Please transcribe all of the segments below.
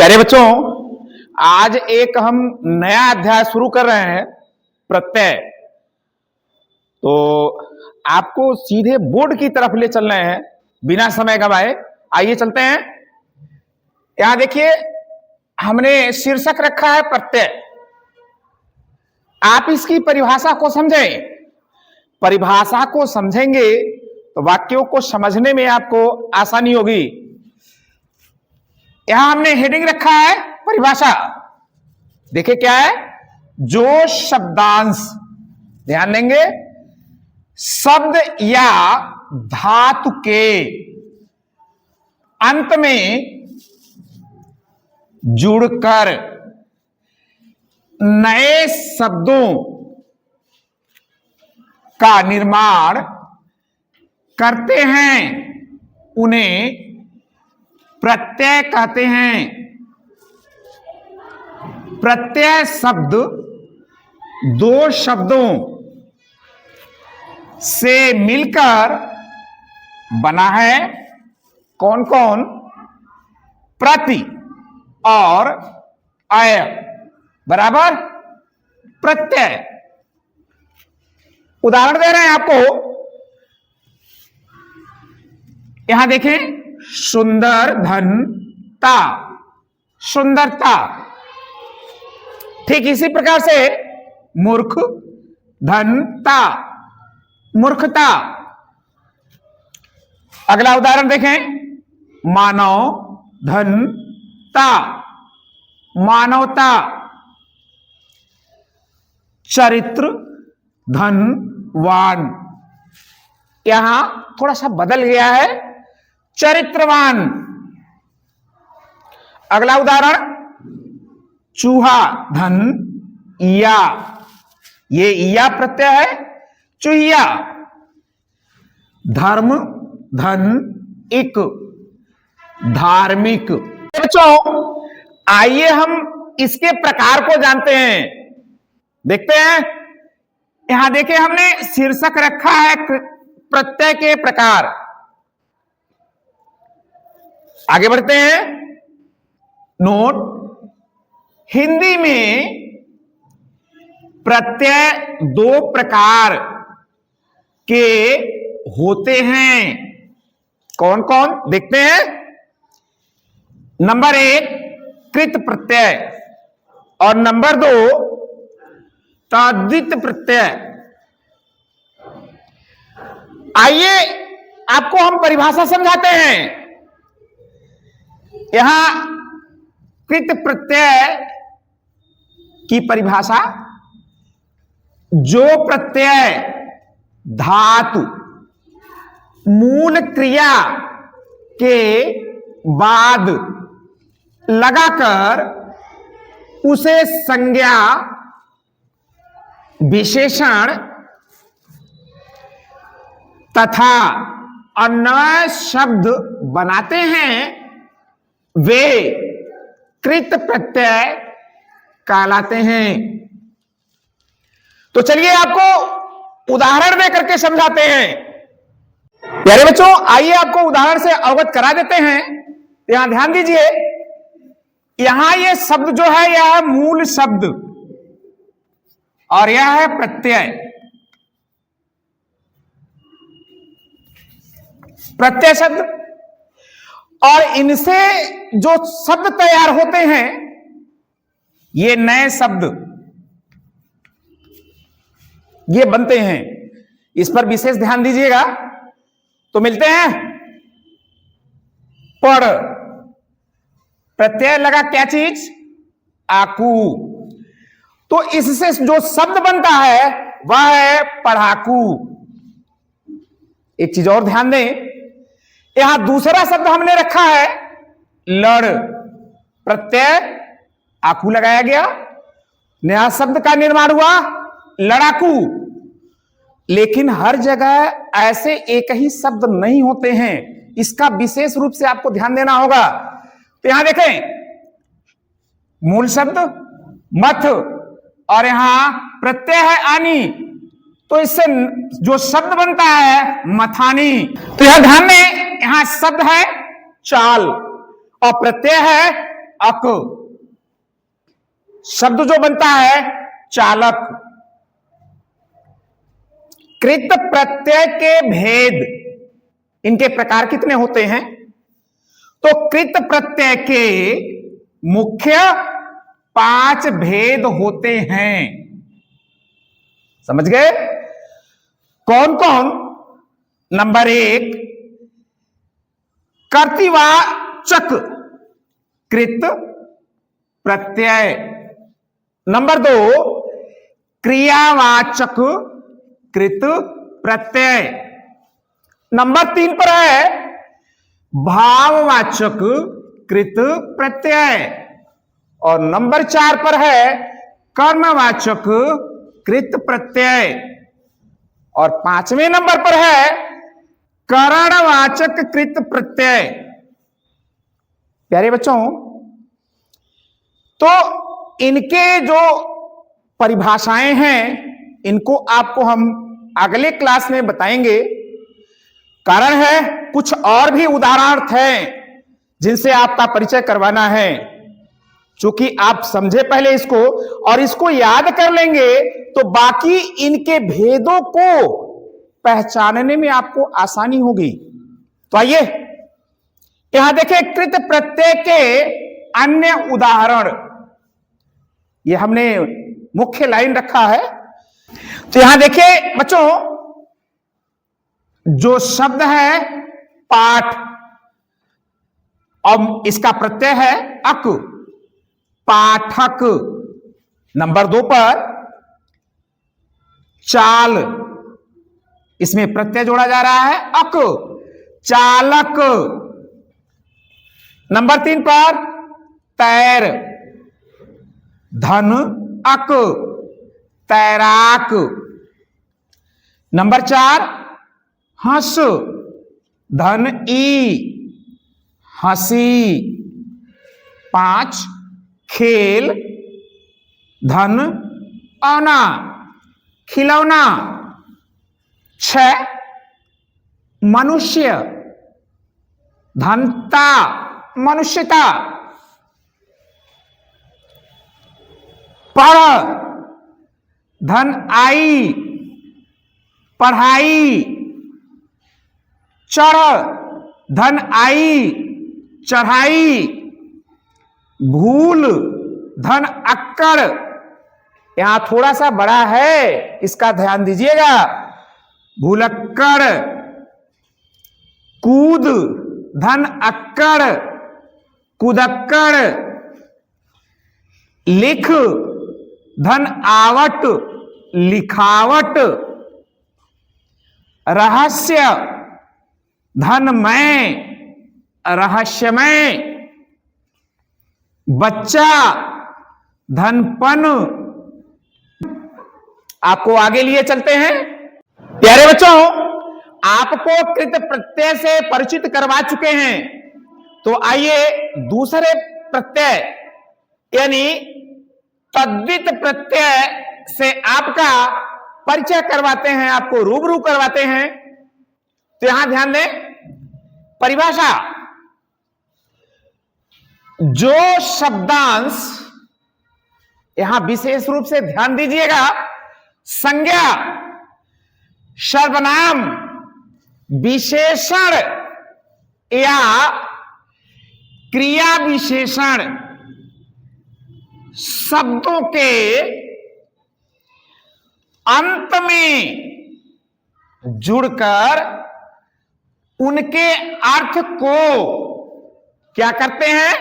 प्यारे बच्चों, आज एक हम नया अध्याय शुरू कर रहे हैं, प्रत्यय। तो आपको सीधे बोर्ड की तरफ ले चल रहे हैं बिना समय गवाए। आइए चलते हैं। यहां देखिए, हमने शीर्षक रखा है प्रत्यय। आप इसकी परिभाषा को समझें। परिभाषा को समझेंगे तो वाक्यों को समझने में आपको आसानी होगी। यहां हमने हेडिंग रखा है परिभाषा। देखिए क्या है, जो शब्दांश, ध्यान देंगे, शब्द या धातु के अंत में जुड़कर नए शब्दों का निर्माण करते हैं, उन्हें प्रत्यय कहते हैं। प्रत्यय शब्द दो शब्दों से मिलकर बना है। कौन कौन? प्रति और अय बराबर प्रत्यय। उदाहरण दे रहे हैं आपको। यहां देखें, सुंदर धनता, सुंदरता। ठीक इसी प्रकार से मूर्ख धनता, मूर्खता। अगला उदाहरण देखें, मानव धनता, मानवता। चरित्र धनवान, यहां थोड़ा सा बदल गया है, चरित्रवान। अगला उदाहरण, चूहा धन ईया, ये ईया प्रत्यय है, चूहिया। धर्म धन इक, धार्मिक। बच्चों, आइए हम इसके प्रकार को जानते हैं, देखते हैं। यहां देखिए, हमने शीर्षक रखा है प्रत्यय के प्रकार। आगे बढ़ते हैं। नोट, हिंदी में प्रत्यय दो प्रकार के होते हैं। कौन कौन? देखते हैं। नंबर एक, कृत प्रत्यय, और नंबर दो, तद्धित प्रत्यय। आइए आपको हम परिभाषा समझाते हैं। यहां कृत प्रत्यय की परिभाषा, जो प्रत्यय धातु मूल क्रिया के बाद लगाकर उसे संज्ञा विशेषण तथा अन्य शब्द बनाते हैं, वे कृत प्रत्यय कहलाते हैं। तो चलिए आपको उदाहरण दे करके समझाते हैं। प्यारे बच्चों, आइए आपको उदाहरण से अवगत करा देते हैं। यहां ध्यान दीजिए, यहां ये शब्द जो है, यह है मूल शब्द और यह है प्रत्यय। प्रत्यय शब्द, और इनसे जो शब्द तैयार होते हैं, ये नए शब्द ये बनते हैं। इस पर विशेष ध्यान दीजिएगा। तो मिलते हैं, पढ़, प्रत्यय लगा क्या चीज? आकू। तो इससे जो शब्द बनता है वह है पढ़ाकू। एक चीज और ध्यान दें, यहां दूसरा शब्द हमने रखा है लड़, प्रत्यय आकू लगाया गया, नया शब्द का निर्माण हुआ लड़ाकू। लेकिन हर जगह ऐसे एक ही शब्द नहीं होते हैं, इसका विशेष रूप से आपको ध्यान देना होगा। तो यहां देखें, मूल शब्द मथ और यहां प्रत्यय है आनी, तो इससे जो शब्द बनता है मथानी। तो यहां ध्यान में, यहां शब्द है चाल और प्रत्यय है अक। शब्द जो बनता है चालक। कृत प्रत्यय के भेद, इनके प्रकार कितने होते हैं? तो कृत प्रत्यय के मुख्य 5 भेद होते हैं। समझ गए? कौन कौन? नंबर 1 कर्तृवाचक कृत प्रत्यय। नंबर 2 क्रियावाचक कृत प्रत्यय। नंबर 3 पर है भाववाचक कृत प्रत्यय। और नंबर 4 पर है कर्मवाचक कृत प्रत्यय। और 5वें नंबर पर है करणवाचक कृत प्रत्यय। प्यारे बच्चों, तो इनके जो परिभाषाएं हैं, इनको आपको हम अगले क्लास में बताएंगे। कारण है कुछ और भी उदाहरण हैं जिनसे आपका परिचय करवाना है। चूंकि आप समझे पहले इसको और इसको याद कर लेंगे तो बाकी इनके भेदों को पहचानने में आपको आसानी होगी। तो आइए यहां देखें कृत प्रत्यय के अन्य उदाहरण। ये हमने मुख्य लाइन रखा है। तो यहां देखिए बच्चों, जो शब्द है पाठ और इसका प्रत्यय है अक, पाठक। नंबर 2 पर चाल, इसमें प्रत्यय जोड़ा जा रहा है अक, चालक। नंबर 3 पर तैर, धन अक, तैराक। नंबर 4 हंस, धन ई, हंसी। 5 खेल, धन औना, खिलौना। 6 मनुष्य, धनता, मनुष्यता। पढ़, धन आई, पढ़ाई। चढ़, धन आई, चढ़ाई। भूल, धन अक्कड़। यहां थोड़ा सा बड़ा है, इसका ध्यान दीजिएगा। भूलक्कड़। कूद, धन अक्कड़, कुदक्कड़। लिख, धन आवट, लिखावट। रहस्य, धनमय, रहस्यमय। बच्चा, धनपन। आपको आगे लिए चलते हैं। प्यारे बच्चों, आपको कृत प्रत्यय से परिचित करवा चुके हैं। तो आइए दूसरे प्रत्यय यानी तद्धित प्रत्यय से आपका परिचय करवाते हैं, आपको रूबरू करवाते हैं। तो यहां ध्यान दें, परिभाषा। जो शब्दांश, यहां विशेष रूप से ध्यान दीजिएगा, संज्ञा, सर्वनाम, विशेषण या क्रिया विशेषण शब्दों के अंत में जुड़कर उनके अर्थ को क्या करते हैं?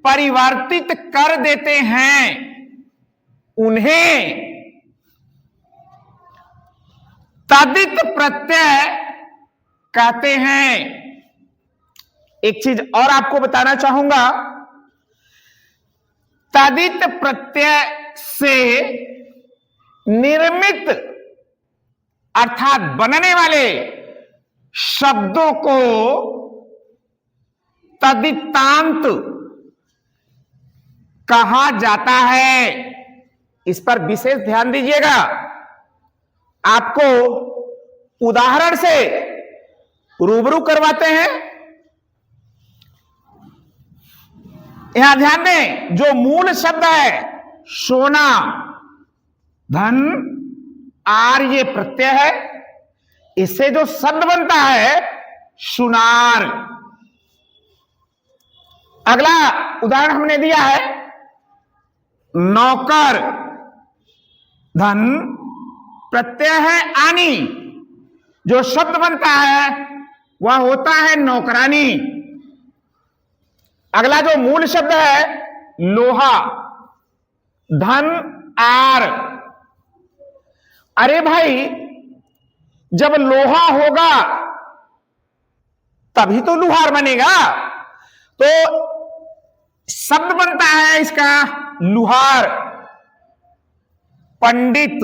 परिवर्तित कर देते हैं। उन्हें तद्धित प्रत्यय कहते हैं। एक चीज और आपको बताना चाहूंगा, तद्धित प्रत्यय से निर्मित अर्थात बनने वाले शब्दों को तद्धितांत कहा जाता है। इस पर विशेष ध्यान दीजिएगा। आपको उदाहरण से रूबरू करवाते हैं। यहां ध्यान दें, जो मूल शब्द है सोना, धन, आर ये प्रत्यय है, इससे जो शब्द बनता है सुनार। अगला उदाहरण हमने दिया है नौकर, धन, प्रत्यय है आनी, जो शब्द बनता है वह होता है नौकरानी। अगला जो मूल शब्द है लोहा, धन, आर। अरे भाई, जब लोहा होगा तभी तो लुहार बनेगा, तो शब्द बनता है इसका लुहार। पंडित,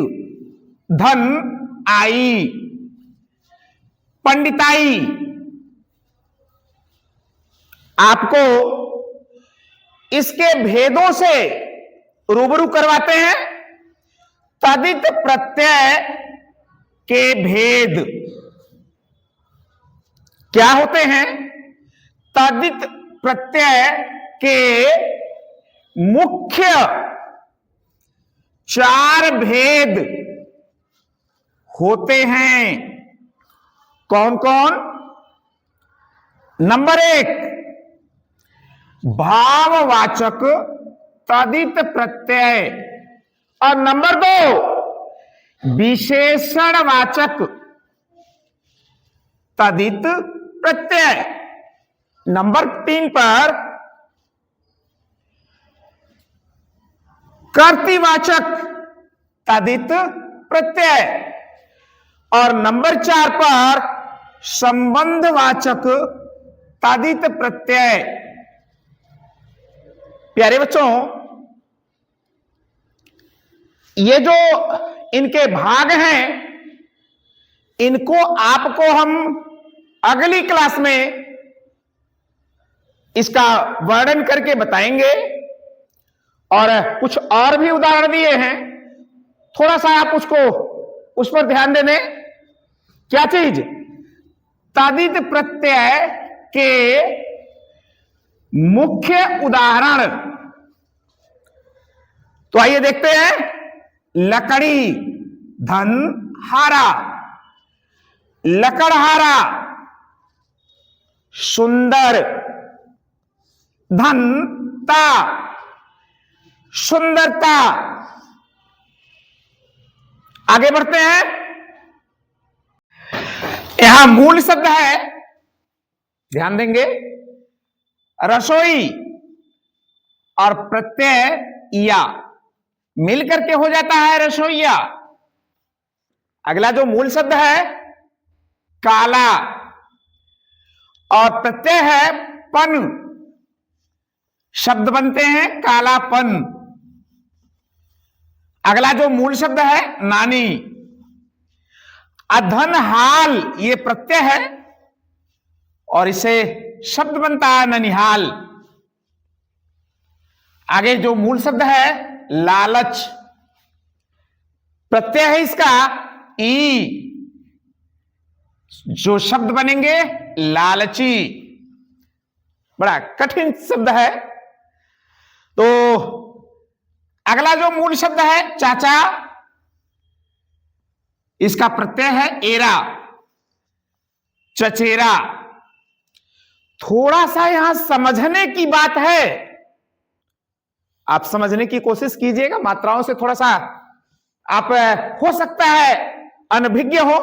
धन, आई, पंडिताई। आपको इसके भेदों से रूबरू करवाते हैं। तदित प्रत्यय के भेद क्या होते हैं? तदित प्रत्यय के मुख्य 4 भेद होते हैं। कौन कौन? नंबर 1, भाववाचक तदित प्रत्यय, और नंबर 2, विशेषणवाचक तदित प्रत्यय। नंबर 3 पर कर्तृवाचक तदित प्रत्यय, और नंबर 4 पर संबंधवाचक तदित प्रत्यय। प्यारे बच्चों, ये जो इनके भाग हैं, इनको आपको हम अगली क्लास में इसका वर्णन करके बताएंगे। और कुछ और भी उदाहरण दिए हैं, थोड़ा सा आप उस पर ध्यान देने। क्या चीज? तदित प्रत्यय के मुख्य उदाहरण। तो आइए देखते हैं। लकड़ी, धन, हारा, लकड़हारा। सुंदर, धनता, सुंदरता। आगे बढ़ते हैं। यहां मूल शब्द है, ध्यान देंगे, रसोई, और प्रत्यय या मिलकर के हो जाता है रसोईया। अगला जो मूल शब्द है काला, और प्रत्यय है पन, शब्द बनते हैं कालापन। अगला जो मूल शब्द है नानी। अधन हाल ये प्रत्यय है, और इसे शब्द बनता है ननिहाल। आगे जो मूल शब्द है लालच, प्रत्यय है इसका ई, जो शब्द बनेंगे लालची। बड़ा कठिन शब्द है। तो अगला जो मूल शब्द है चाचा, इसका प्रत्यय है एरा, चचेरा। थोड़ा सा यहां समझने की बात है, आप समझने की कोशिश कीजिएगा। मात्राओं से थोड़ा सा आप हो सकता है अनभिज्ञ हो।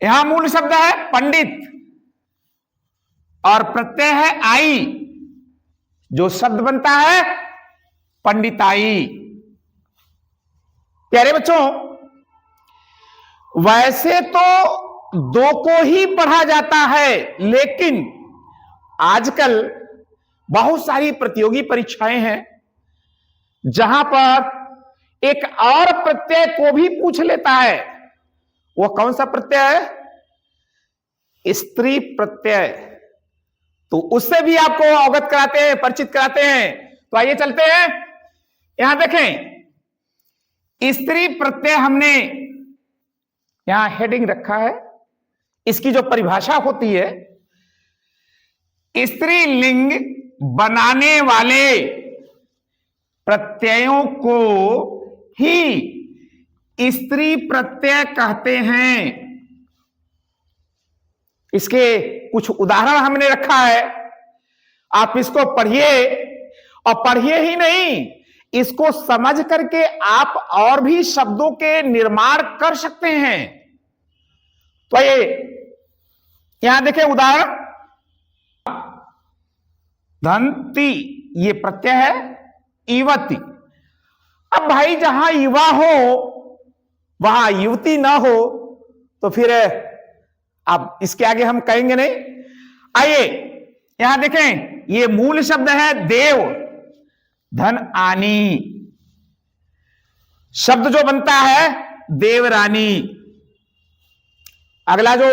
यहां मूल शब्द है पंडित, और प्रत्यय है आई, जो शब्द बनता है पंडिताई। प्यारे बच्चों, वैसे तो 2 को ही पढ़ा जाता है, लेकिन आजकल बहुत सारी प्रतियोगी परीक्षाएं हैं जहां पर एक और प्रत्यय को भी पूछ लेता है। वो कौन सा प्रत्यय है? स्त्री प्रत्यय। तो उससे भी आपको अवगत कराते हैं, परिचित कराते हैं। तो आइए चलते हैं। यहां देखें, स्त्री प्रत्यय हमने यहां हेडिंग रखा है। इसकी जो परिभाषा होती है, स्त्रीलिंग बनाने वाले प्रत्ययों को ही स्त्री प्रत्यय कहते हैं। इसके कुछ उदाहरण हमने रखा है, आप इसको पढ़िए और पढ़िए ही नहीं, इसको समझ करके आप और भी शब्दों के निर्माण कर सकते हैं। तो ये यहां देखें उदाहरण, धनती ये प्रत्यय है, युवती। अब भाई जहां युवा हो वहां युवती ना हो तो फिर अब इसके आगे हम कहेंगे नहीं। आइए यहां देखें, ये मूल शब्द है देव, धन आनी, शब्द जो बनता है देवरानी। अगला जो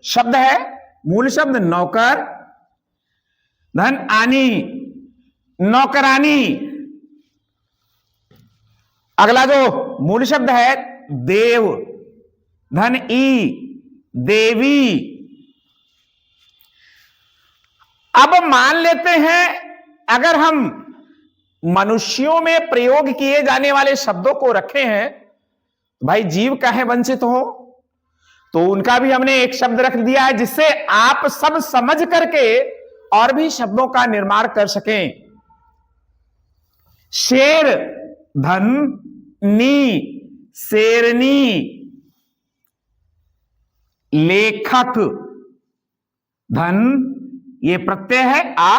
शब्द है मूल शब्द नौकर, धन आनी, नौकरानी। अगला जो मूल शब्द है देव, धन ई, देवी। अब मान लेते हैं अगर हम मनुष्यों में प्रयोग किए जाने वाले शब्दों को रखे हैं, भाई जीव काहे वंचित हो, तो उनका भी हमने एक शब्द रख दिया है जिससे आप सब समझ करके और भी शब्दों का निर्माण कर सकें। शेर, धन नी, शेरनी। लेखक, धन ये प्रत्यय है आ,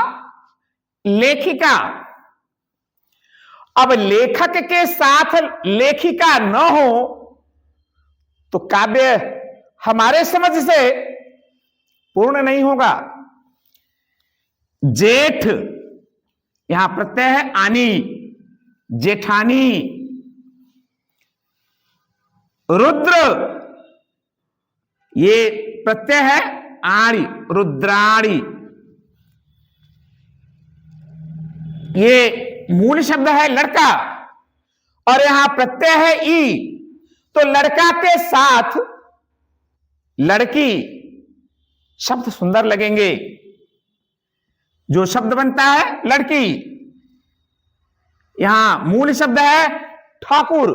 लेखिका। अब लेखक के साथ लेखिका न हो तो काव्य हमारे समझ से पूर्ण नहीं होगा। जेठ यहां प्रत्यय है आनी, जेठानी। रुद्र ये प्रत्यय है आणी, रुद्राणी। ये मूल शब्द है लड़का और यहां प्रत्यय है ई, तो लड़का के साथ लड़की शब्द सुंदर लगेंगे। जो शब्द बनता है लड़की, यहां मूल शब्द है ठाकुर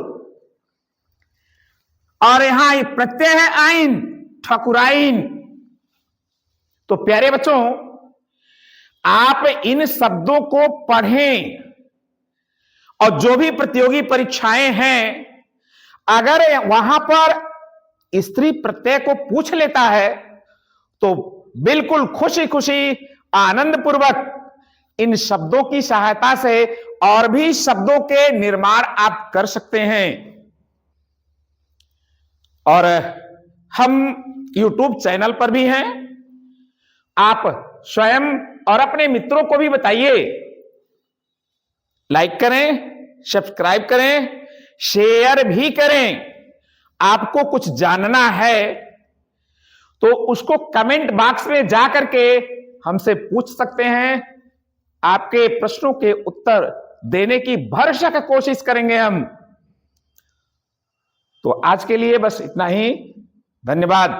और यहां प्रत्यय है आइन, ठाकुराइन। तो प्यारे बच्चों, आप इन शब्दों को पढ़ें और जो भी प्रतियोगी परीक्षाएं हैं, अगर वहां पर स्त्री प्रत्यय को पूछ लेता है तो बिल्कुल खुशी खुशी आनंद पूर्वक इन शब्दों की सहायता से और भी शब्दों के निर्माण आप कर सकते हैं। और हम YouTube चैनल पर भी हैं, आप स्वयं और अपने मित्रों को भी बताइए, लाइक करें, सब्सक्राइब करें, शेयर भी करें। आपको कुछ जानना है तो उसको कमेंट बॉक्स में जाकर के हमसे पूछ सकते हैं। आपके प्रश्नों के उत्तर देने की भरसक कोशिश करेंगे हम। तो आज के लिए बस इतना ही। धन्यवाद।